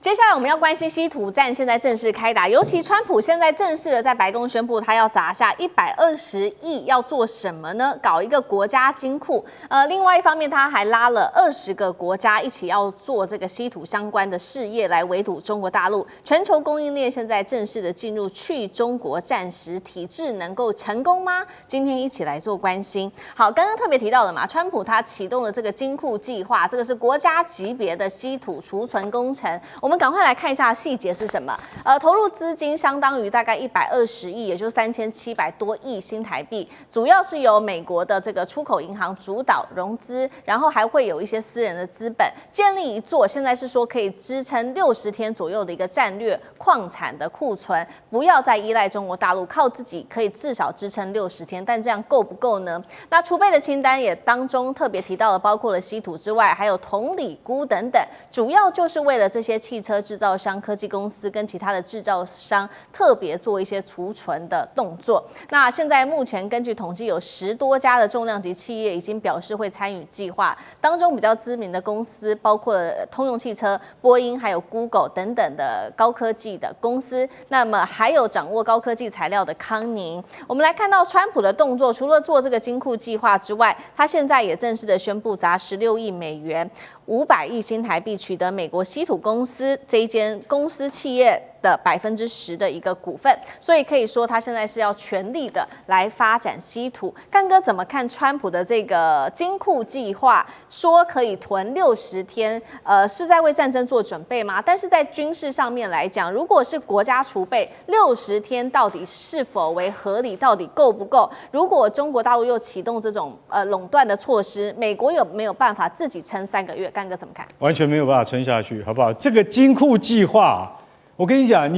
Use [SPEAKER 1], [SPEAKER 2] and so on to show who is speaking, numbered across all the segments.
[SPEAKER 1] 接下来我们要关心稀土战现在正式开打，尤其川普现在正式的在白宫宣布，他要砸下120亿，要做什么呢？搞一个国家金库。另外一方面，他还拉了20个国家一起要做这个稀土相关的事业，来围堵中国大陆。全球供应链现在正式的进入去中国战时体制，能够成功吗？今天一起来做关心。好，刚刚特别提到了嘛，川普他启动了这个金库计划，这个是国家级别的稀土储存工程。我们赶快来看一下细节是什么。投入资金相当于大概120亿，也就是3700多亿新台币，主要是由美国的这个出口银行主导融资，然后还会有一些私人的资本，建立一座现在是说可以支撑60天左右的一个战略矿产的库存，不要再依赖中国大陆，靠自己可以至少支撑60天，但这样够不够呢？那储备的清单也当中特别提到了，包括了稀土之外，还有铜、锂、钴等等，主要就是为了这些汽车制造商、科技公司跟其他的制造商特别做一些储存的动作。那现在目前根据统计，有10多家的重量级企业已经表示会参与计划，当中比较知名的公司包括了通用汽车、波音，还有 Google 等等的高科技的公司。那么还有掌握高科技材料的康宁。我们来看到川普的动作，除了做这个金库计划之外，他现在也正式的宣布砸16亿美元。500亿新台币取得美国稀土公司这一间公司企业的10%的一个股份，所以可以说他现在是要全力的来发展稀土。干哥怎么看川普的这个金库计划？说可以囤60天，是在为战争做准备吗？但是在军事上面来讲，如果是国家储备60天，到底是否为合理？到底够不够？如果中国大陆又启动这种垄断的措施，美国有没有办法自己撑3个月？干哥怎么看？
[SPEAKER 2] 完全没有办法撑下去，好不好？这个金库计划，我跟你讲，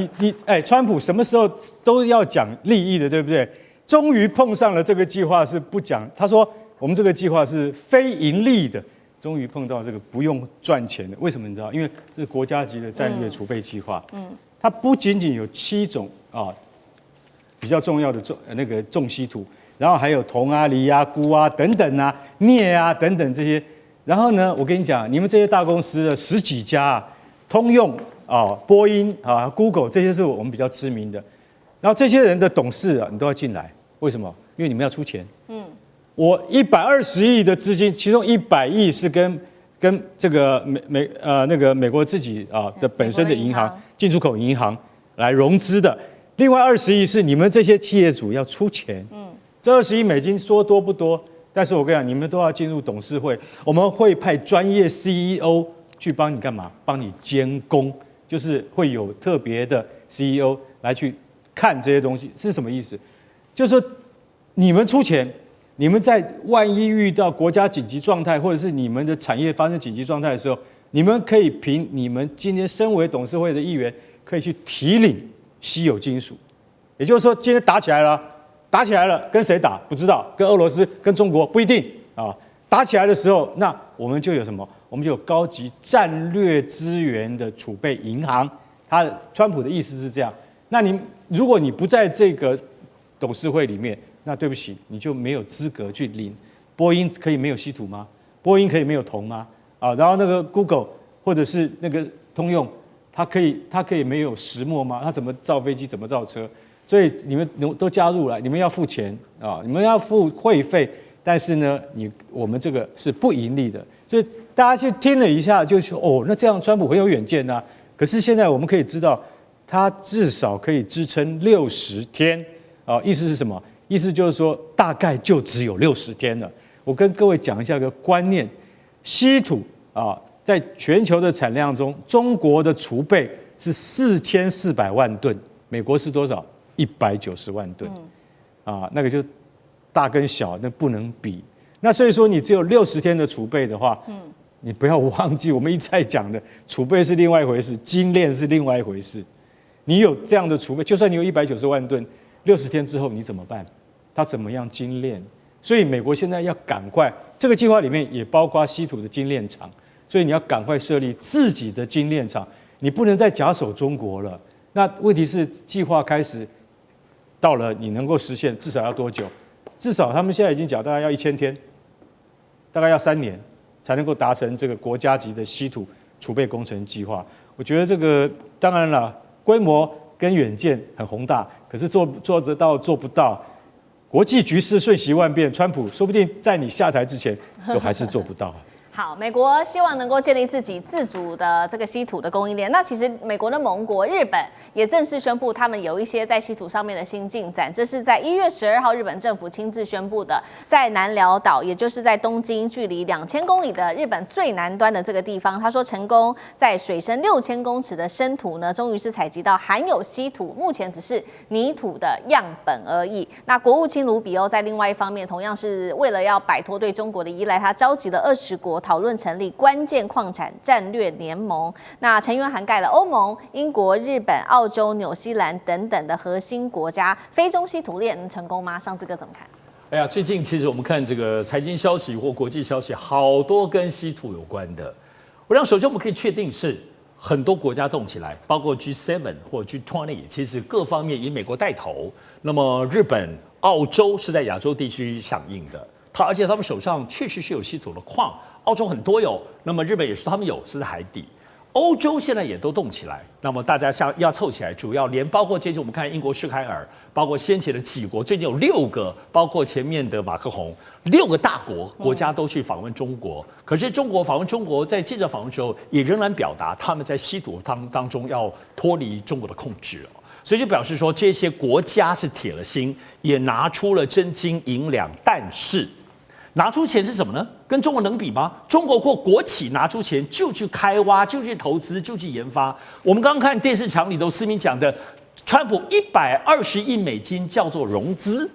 [SPEAKER 2] 川普什么时候都要讲利益的，对不对？终于碰上了这个计划是不讲，他说我们这个计划是非盈利的，终于碰到这个不用赚钱的。为什么你知道？因为这是国家级的战略储备计划，它不仅仅有7种比较重要的重稀土，然后还有铜啊、锂啊、钴啊等等啊、镍啊等等这些。然后呢，我跟你讲，你们这些大公司的10几家通用波音Google 这些是我们比较知名的。然后这些人的董事你都要进来，为什么？因为你们要出钱。我120亿的资金，其中100亿是跟这个美国自己的本身的银行进出口银行来融资的，另外20亿是你们这些企业主要出钱。这20亿美金说多不多？但是我跟你讲，你们都要进入董事会，我们会派专业 CEO 去帮你干嘛？帮你监工，就是会有特别的 CEO 来去看这些东西是什么意思？就是说你们出钱，你们在万一遇到国家紧急状态，或者是你们的产业发生紧急状态的时候，你们可以凭你们今天身为董事会的议员，可以去提领稀有金属。也就是说，今天打起来了，跟谁打不知道，跟俄罗斯、跟中国不一定啊。打起来的时候，那我们就有什么？我们就有高级战略资源的储备银行。川普的意思是这样。那如果你不在这个董事会里面，那对不起，你就没有资格去领。波音可以没有稀土吗？波音可以没有铜吗？然后那个 Google 或者是那个通用，它可以没有石墨吗？它怎么造飞机？怎么造车？所以你们都加入了，你们要付钱你们要付会费，但是呢，我们这个是不盈利的，所以大家去听了一下，就说那这样川普很有远见啊。可是现在我们可以知道，他至少可以支撑60天意思是什么？意思就是说大概就只有60天了。我跟各位讲一下一个观念，稀土在全球的产量中，中国的储备是4400万吨，美国是多少？190万吨，那个就大跟小那不能比。那所以说你只有60天的储备的话，你不要忘记我们一再讲的，储备是另外一回事，精炼是另外一回事。你有这样的储备，就算你有190万吨，60天之后你怎么办？它怎么样精炼？所以美国现在要赶快，这个计划里面也包括稀土的精炼厂，所以你要赶快设立自己的精炼厂，你不能再假手中国了。那问题是计划开始到了，你能够实现至少要多久？至少他们现在已经讲大概要1000天，大概要3年才能够达成这个国家级的稀土储备工程计划。我觉得这个当然了，规模跟远见很宏大，可是做得到做不到。国际局势瞬息万变，川普说不定在你下台之前都还是做不到。
[SPEAKER 1] 好，美国希望能够建立自己自主的这个稀土的供应链。那其实美国的盟国日本也正式宣布，他们有一些在稀土上面的新进展。这是在1月12号日本政府亲自宣布的，在南辽岛，也就是在东京距离2000公里的日本最南端的这个地方，他说成功在水深6000公尺的深土呢，终于是采集到含有稀土，目前只是泥土的样本而已。那国务卿卢比欧在另外一方面，同样是为了要摆脱对中国的依赖，他召集了20国讨论成立关键矿产战略联盟，那成员涵盖了欧盟、英国、日本、澳洲、纽西兰等等的核心国家。非中稀土链能成功吗？上次哥怎么看？
[SPEAKER 3] 哎呀，最近其实我们看这个财经消息或国际消息，好多跟稀土有关的。我想首先我们可以确定是很多国家动起来，包括 G7 或 G20， 其实各方面以美国带头。那么日本、澳洲是在亚洲地区响应的。而且他们手上确实是有稀土的矿，澳洲很多有，那么日本也是他们有，是在海底。欧洲现在也都动起来，那么大家要凑起来，主要包括最近我们看英国施凯尔，包括先前的几国，最近有6个，包括前面的马克宏，6个大国家都去访问中国。可是中国访问中国，在记者访问的时候，也仍然表达他们在稀土当中要脱离中国的控制。所以就表示说，这些国家是铁了心，也拿出了真金银两，但是拿出钱是什么呢？跟中国能比吗？中国或国企拿出钱就去开挖，就去投资，就去研发。我们刚刚看电视墙里头，思明讲的，川普120亿美金叫做融资，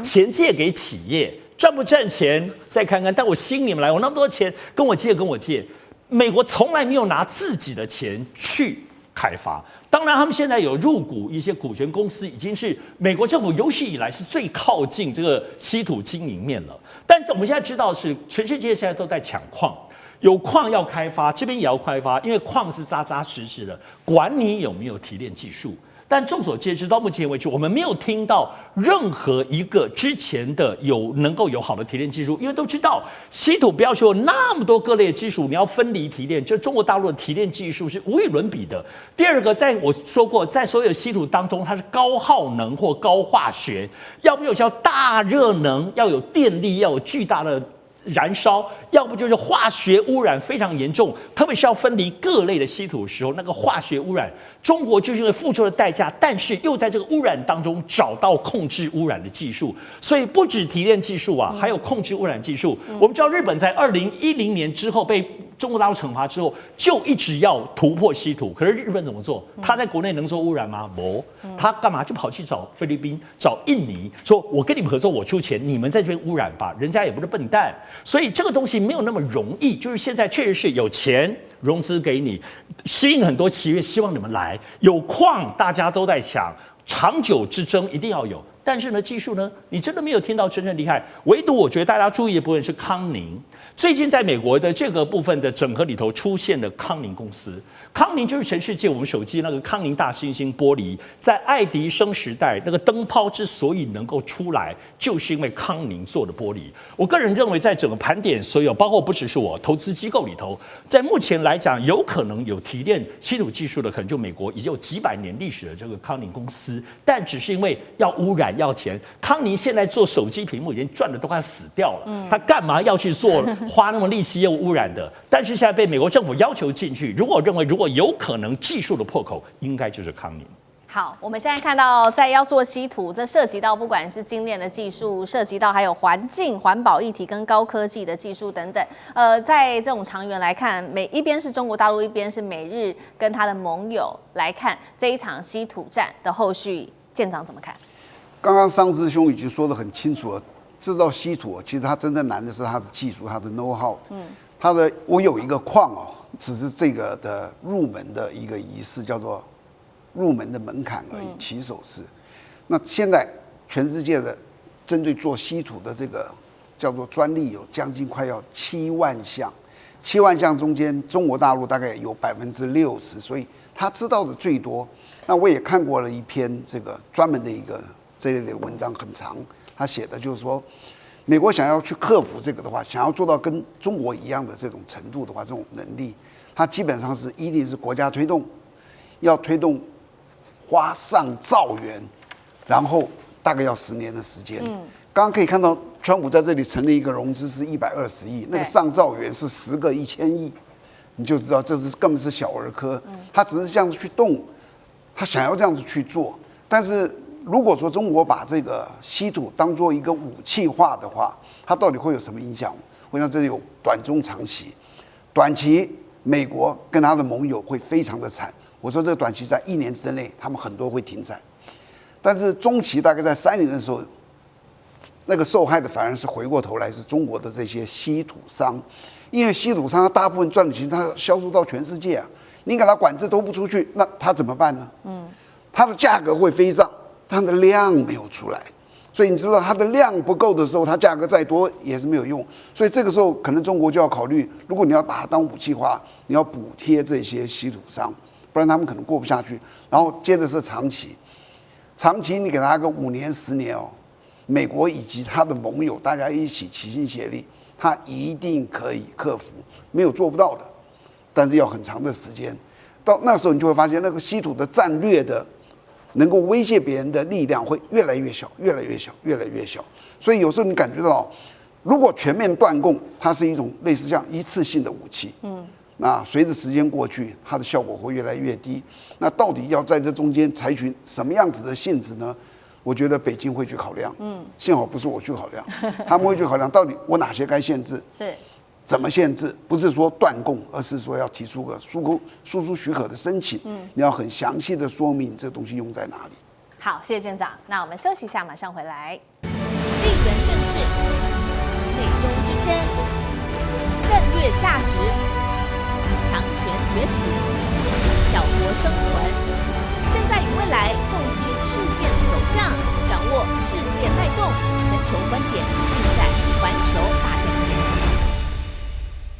[SPEAKER 3] 钱借给企业，赚不赚钱再看看。但我心里面来，我那么多钱跟我借，美国从来没有拿自己的钱去开发。当然，他们现在有入股一些股权公司，已经是美国政府有史以来是最靠近这个稀土经营面了。但是我们现在知道是全世界现在都在抢矿，有矿要开发，这边也要开发，因为矿是扎扎实实的，管你有没有提炼技术。但众所皆知，到目前为止，我们没有听到任何一个之前的能够有好的提炼技术，因为都知道稀土不要说有那么多各类的技术，你要分离提炼，这中国大陆的提炼技术是无与伦比的。第二个，我说过，在所有稀土当中，它是高耗能或高化学，要不就是要大热能，要有电力，要有巨大的燃烧，要不就是化学污染非常严重，特别是要分离各类的稀土的时候，那个化学污染，中国就是因为付出了代价，但是又在这个污染当中找到控制污染的技术，所以不止提炼技术啊，还有控制污染技术。我们知道日本在2010年之后被中国大陆惩罚之后，就一直要突破稀土。可是日本怎么做？他在国内能做污染吗？不，他干嘛就跑去找菲律宾、找印尼，说我跟你们合作，我出钱，你们在这边污染吧。人家也不是笨蛋，所以这个东西没有那么容易。就是现在确实是有钱融资给你，吸引很多企业希望你们来，有矿大家都在抢，长久之争一定要有。但是呢，技术呢，你真的没有听到真正厉害。唯独我觉得大家注意的部分是康宁。最近在美国的这个部分的整合里头出现了康宁公司。康宁就是全世界我们手机那个康宁大猩猩玻璃，在爱迪生时代那个灯泡之所以能够出来，就是因为康宁做的玻璃。我个人认为，在整个盘点所有，包括不只是我投资机构里头，在目前来讲，有可能有提炼稀土技术的，可能就美国已经有几百年历史的这个康宁公司，但只是因为要污染要钱，康宁现在做手机屏幕已经赚的都快死掉了，他干嘛要去做花那么力气又污染的？但是现在被美国政府要求进去，如果有可能技术的破口，应该就是康宁。
[SPEAKER 1] 好，我们现在看到在要做稀土，这涉及到不管是精炼的技术，涉及到还有环境、环保议题跟高科技的技术等等。在这种长远来看，一边是中国大陆，一边是美日跟他的盟友来看这一场稀土战的后续，舰长怎么看？
[SPEAKER 4] 刚刚桑师兄已经说得很清楚了，制造稀土其实它真正难的是它的技术，它的 know how。我有一个矿哦，只是这个的入门的一个仪式，叫做入门的门槛而已，起手式。那现在全世界的针对做稀土的这个叫做专利有将近快要7万项，7万项中间中国大陆大概有60%，所以他知道的最多。那我也看过了一篇这个专门的一个这类的文章，很长，他写的就是说，美国想要去克服这个的话，想要做到跟中国一样的这种程度的话，这种能力，它基本上是一定是国家推动，要推动花上兆元，然后大概要10年的时间。刚刚可以看到，川普在这里成立一个融资是120亿，那个上兆元是10个1000亿，你就知道这是根本是小儿科。他只是这样子去动，他想要这样子去做。但是如果说中国把这个稀土当做一个武器化的话，它到底会有什么影响？我想这有短中长期。短期，美国跟他的盟友会非常的惨。我说这个短期在1年之内，他们很多会停产。但是中期大概在3年的时候，那个受害的反而是回过头来是中国的这些稀土商，因为稀土商他大部分赚的钱，他销售到全世界啊，你给他管制都不出去，那他怎么办呢？它的价格会飞上，它的量没有出来，所以你知道它的量不够的时候，它价格再多也是没有用。所以这个时候可能中国就要考虑，如果你要把它当武器化，你要补贴这些稀土商，不然他们可能过不下去。然后接着是长期，长期你给他个5年10年哦，美国以及他的盟友大家一起齐心协力，他一定可以克服，没有做不到的，但是要很长的时间。到那时候你就会发现，那个稀土的战略的能够威胁别人的力量会越来越小，越来越小，越来越小。所以有时候你感觉到，如果全面断供，它是一种类似像一次性的武器。那随着时间过去，它的效果会越来越低。那到底要在这中间采取什么样子的性质呢？我觉得北京会去考量。幸好不是我去考量，他们会去考量到底我哪些该限制，
[SPEAKER 1] 是
[SPEAKER 4] 怎么限制？不是说断供，而是说要提出个输出许可的申请。你要很详细的说明这东西用在哪里。
[SPEAKER 1] 好，谢谢舰长。那我们休息一下，马上回来。地缘政治、美中之争、战略价值、强权崛起、小国生